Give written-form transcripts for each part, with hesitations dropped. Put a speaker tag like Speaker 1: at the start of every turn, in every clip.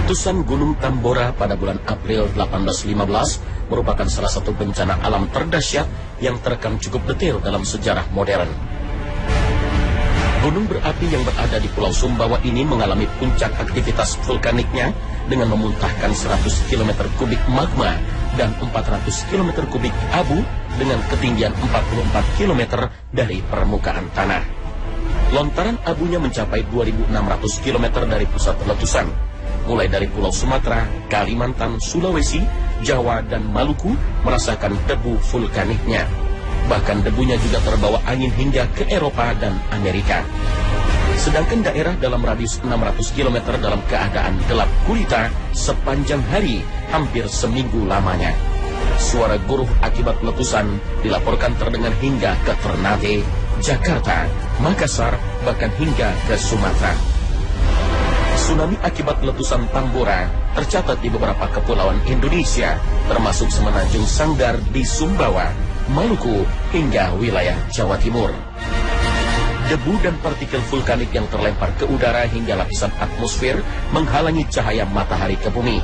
Speaker 1: Letusan Gunung Tambora pada bulan April 1815 merupakan salah satu bencana alam terdahsyat yang terekam cukup detail dalam sejarah modern. Gunung berapi yang berada di Pulau Sumbawa ini mengalami puncak aktivitas vulkaniknya dengan memuntahkan 100 km kubik magma dan 400 km kubik abu dengan ketinggian 44 km dari permukaan tanah. Lontaran abunya mencapai 2.600 km dari pusat letusan, mulai dari Pulau Sumatera, Kalimantan, Sulawesi, Jawa, dan Maluku merasakan debu vulkaniknya. Bahkan debunya juga terbawa angin hingga ke Eropa dan Amerika. Sedangkan daerah dalam radius 600 km dalam keadaan gelap gulita sepanjang hari, hampir seminggu lamanya. Suara guruh akibat letusan dilaporkan terdengar hingga ke Ternate, Jakarta, Makassar, bahkan hingga ke Sumatera. Tsunami akibat letusan Tambora tercatat di beberapa kepulauan Indonesia, termasuk Semenanjung Sanggar di Sumbawa, Maluku, hingga wilayah Jawa Timur. Debu dan partikel vulkanik yang terlempar ke udara hingga lapisan atmosfer menghalangi cahaya matahari ke bumi.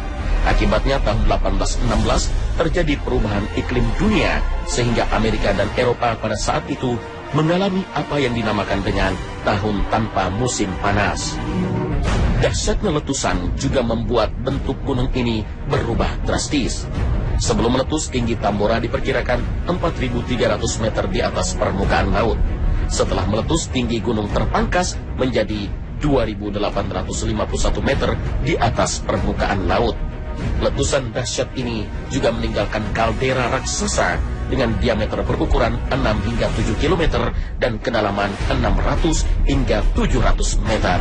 Speaker 1: Akibatnya tahun 1816 terjadi perubahan iklim dunia, sehingga Amerika dan Eropa pada saat itu mengalami apa yang dinamakan dengan tahun tanpa musim panas. Dahsyatnya letusan juga membuat bentuk gunung ini berubah drastis. Sebelum meletus, tinggi Tambora diperkirakan 4.300 meter di atas permukaan laut. Setelah meletus, tinggi gunung terpangkas menjadi 2.851 meter di atas permukaan laut. Letusan dahsyat ini juga meninggalkan kaldera raksasa dengan diameter berukuran 6 hingga 7 km dan kedalaman 600 hingga 700 meter.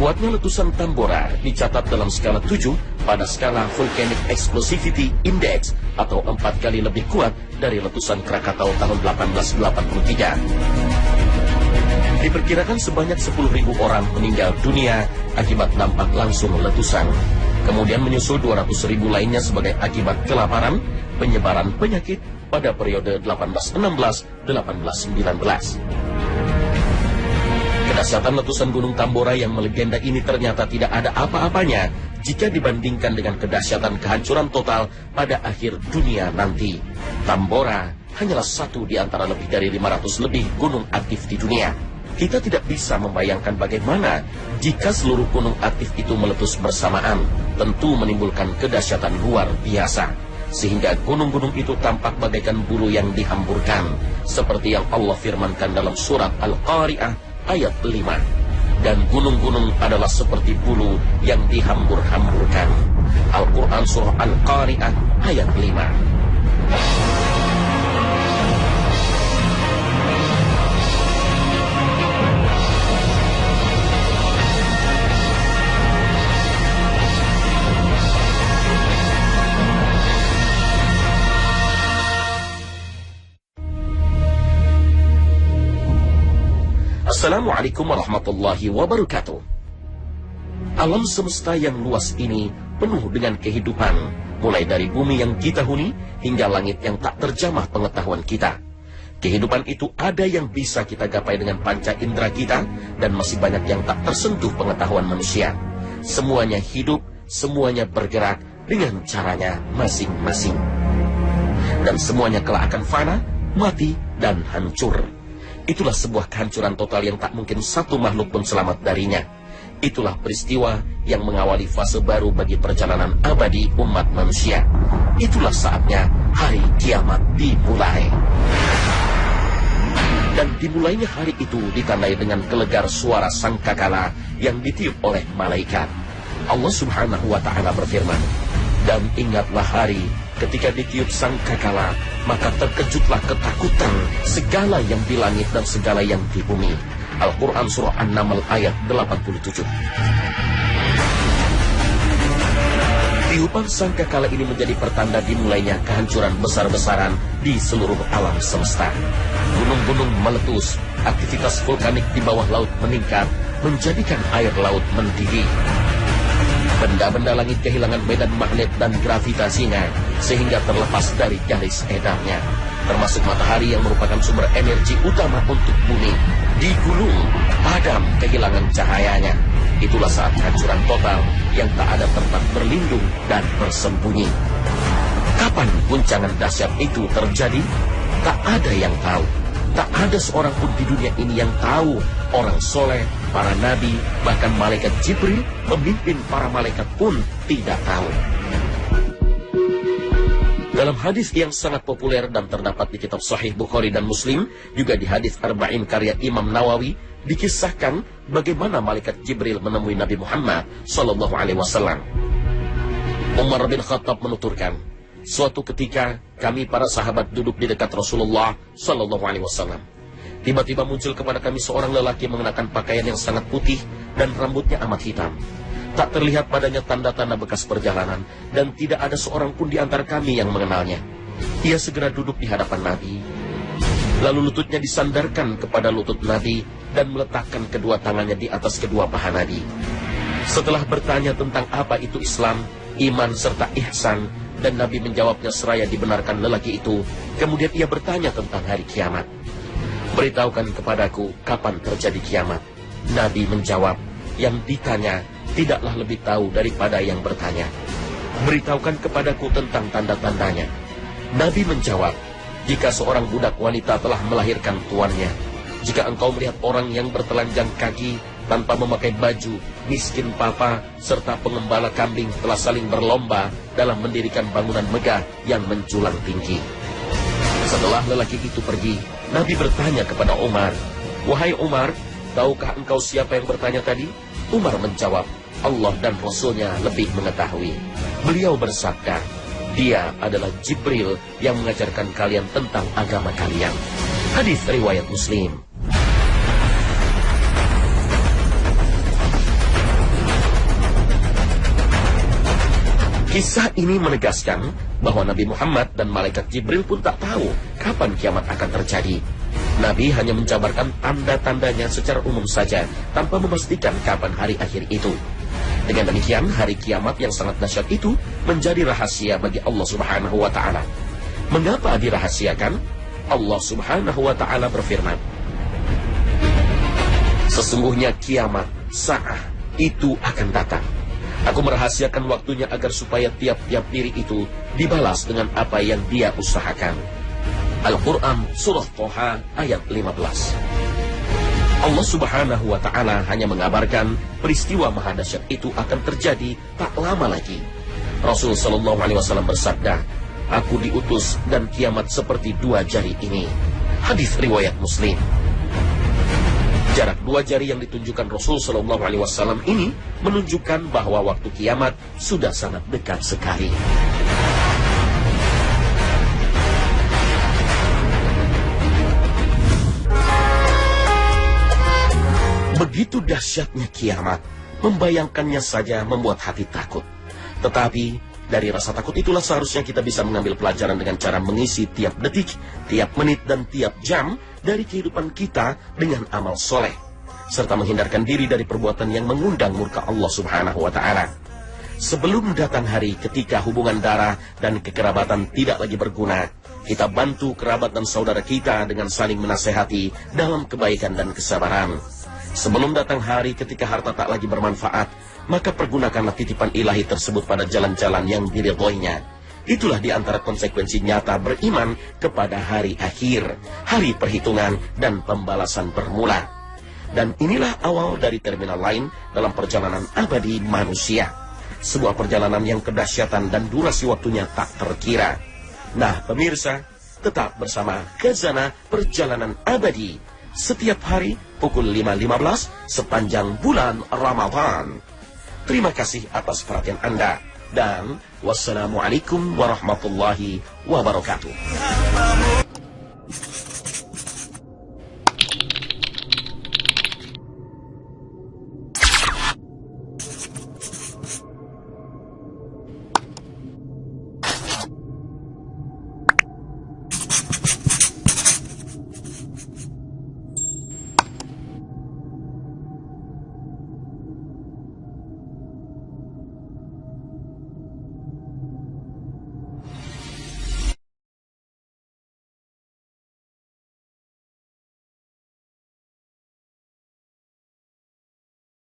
Speaker 1: Kuatnya letusan Tambora dicatat dalam skala 7 pada skala Volcanic Explosivity Index atau 4 kali lebih kuat dari letusan Krakatau tahun 1883. Diperkirakan sebanyak 10.000 orang meninggal dunia akibat dampak langsung letusan. Kemudian menyusul 200.000 lainnya sebagai akibat kelaparan, penyebaran penyakit pada periode 1816-1819. Kedahsyatan letusan Gunung Tambora yang melegenda ini ternyata tidak ada apa-apanya jika dibandingkan dengan kedahsyatan kehancuran total pada akhir dunia nanti. Tambora hanyalah satu di antara lebih dari 500 lebih gunung aktif di dunia. Kita tidak bisa membayangkan bagaimana jika seluruh gunung aktif itu meletus bersamaan, tentu menimbulkan kedahsyatan luar biasa. Sehingga gunung-gunung itu tampak bagaikan bulu yang dihamburkan, seperti yang Allah firmankan dalam surat Al-Qari'ah ayat 5. Dan gunung-gunung adalah seperti bulu yang dihambur-hamburkan. Al-Quran surah Al-Qari'ah ayat 5. Assalamualaikum warahmatullahi wabarakatuh. Alam semesta yang luas ini penuh dengan kehidupan, mulai dari bumi yang kita huni hingga langit yang tak terjamah pengetahuan kita. Kehidupan itu ada yang bisa kita gapai dengan panca indera kita, dan masih banyak yang tak tersentuh pengetahuan manusia. Semuanya hidup, semuanya bergerak dengan caranya masing-masing. Dan semuanya kelak akan fana, mati, dan hancur. Itulah sebuah kehancuran total yang tak mungkin satu makhluk pun selamat darinya. Itulah peristiwa yang mengawali fase baru bagi perjalanan abadi umat manusia. Itulah saatnya hari kiamat dimulai. Dan dimulainya hari itu ditandai dengan gelegar suara sangkakala yang ditiup oleh malaikat. Allah Subhanahu wa Ta'ala berfirman, "Dan ingatlah hari ketika ditiup sangkakala, maka terkejutlah ketakutan segala yang di langit dan segala yang di bumi." Al-Quran surah An-Naml ayat 87. Tiupan sangkakala ini menjadi pertanda dimulainya kehancuran besar-besaran di seluruh alam semesta. Gunung-gunung meletus, aktivitas vulkanik di bawah laut meningkat, menjadikan air laut mendidih. Benda-benda langit kehilangan medan magnet dan gravitasinya, sehingga terlepas dari garis edarnya. Termasuk matahari yang merupakan sumber energi utama untuk bumi, digulung, padam kehilangan cahayanya. Itulah saat kehancuran total yang tak ada tempat berlindung dan bersembunyi. Kapan guncangan dahsyat itu terjadi? Tak ada yang tahu. Tak ada seorang pun di dunia ini yang tahu. Orang soleh, para nabi, bahkan malaikat Jibril, pemimpin para malaikat pun tidak tahu. Dalam hadis yang sangat populer dan terdapat di kitab Sahih Bukhari dan Muslim, juga di hadis Arba'in karya Imam Nawawi, dikisahkan bagaimana malaikat Jibril menemui Nabi Muhammad SAW. Umar bin Khattab menuturkan, suatu ketika kami para sahabat duduk di dekat Rasulullah SAW. Tiba-tiba muncul kepada kami seorang lelaki mengenakan pakaian yang sangat putih dan rambutnya amat hitam. Tak terlihat padanya tanda-tanda bekas perjalanan dan tidak ada seorang pun di antara kami yang mengenalnya. Ia segera duduk di hadapan Nabi. Lalu lututnya disandarkan kepada lutut Nabi dan meletakkan kedua tangannya di atas kedua paha Nabi. Setelah bertanya tentang apa itu Islam, iman serta ihsan, dan Nabi menjawabnya seraya dibenarkan lelaki itu. Kemudian ia bertanya tentang hari kiamat. Beritahukan kepadaku kapan terjadi kiamat. Nabi menjawab, yang ditanya tidaklah lebih tahu daripada yang bertanya. Beritahukan kepadaku tentang tanda-tandanya. Nabi menjawab, jika seorang budak wanita telah melahirkan tuannya, jika engkau melihat orang yang bertelanjang kaki tanpa memakai baju, miskin papa, serta pengembala kambing telah saling berlomba dalam mendirikan bangunan megah yang menjulang tinggi. Setelah lelaki itu pergi, Nabi bertanya kepada Umar, wahai Umar, tahukah engkau siapa yang bertanya tadi? Umar menjawab, Allah dan Rasulnya lebih mengetahui. Beliau bersabda, dia adalah Jibril yang mengajarkan kalian tentang agama kalian. Hadis riwayat Muslim. Kisah ini menegaskan bahwa Nabi Muhammad dan malaikat Jibril pun tak tahu kapan kiamat akan terjadi. Nabi hanya menjabarkan tanda-tandanya secara umum saja, tanpa memastikan kapan hari akhir itu. Dengan demikian, hari kiamat yang sangat dahsyat itu menjadi rahasia bagi Allah Subhanahu wa Ta'ala. Mengapa dirahasiakan? Allah Subhanahu wa Ta'ala berfirman, sesungguhnya kiamat, sa'ah, itu akan datang. Aku merahasiakan waktunya agar supaya tiap-tiap diri itu dibalas dengan apa yang dia usahakan. Al-Quran Surah Toha ayat 15. Allah Subhanahu wa Ta'ala hanya mengabarkan peristiwa maha dahsyat itu akan terjadi tak lama lagi. Rasul Sallallahu Alaihi Wasallam bersabda, aku diutus dan kiamat seperti dua jari ini. Hadis riwayat Muslim. Jarak dua jari yang ditunjukkan Rasul Sallallahu Alaihi Wasallam ini menunjukkan bahwa waktu kiamat sudah sangat dekat sekali. Begitu dahsyatnya kiamat, membayangkannya saja membuat hati takut. Tetapi dari rasa takut itulah seharusnya kita bisa mengambil pelajaran dengan cara mengisi tiap detik, tiap menit, dan tiap jam dari kehidupan kita dengan amal soleh, serta menghindarkan diri dari perbuatan yang mengundang murka Allah Subhanahu wa Ta'ala. Sebelum datang hari ketika hubungan darah dan kekerabatan tidak lagi berguna, kita bantu kerabat dan saudara kita dengan saling menasehati dalam kebaikan dan kesabaran. Sebelum datang hari ketika harta tak lagi bermanfaat, maka pergunakanlah titipan ilahi tersebut pada jalan-jalan yang diridhoinya. Itulah di antara konsekuensi nyata beriman kepada hari akhir, hari perhitungan dan pembalasan bermula. Dan inilah awal dari terminal lain dalam perjalanan abadi manusia. Sebuah perjalanan yang kedahsyatan dan durasi waktunya tak terkira. Nah, pemirsa, tetap bersama Khazanah Perjalanan Abadi setiap hari pukul 5.15 sepanjang bulan Ramadan. Terima kasih atas perhatian Anda dan wassalamualaikum warahmatullahi wabarakatuh.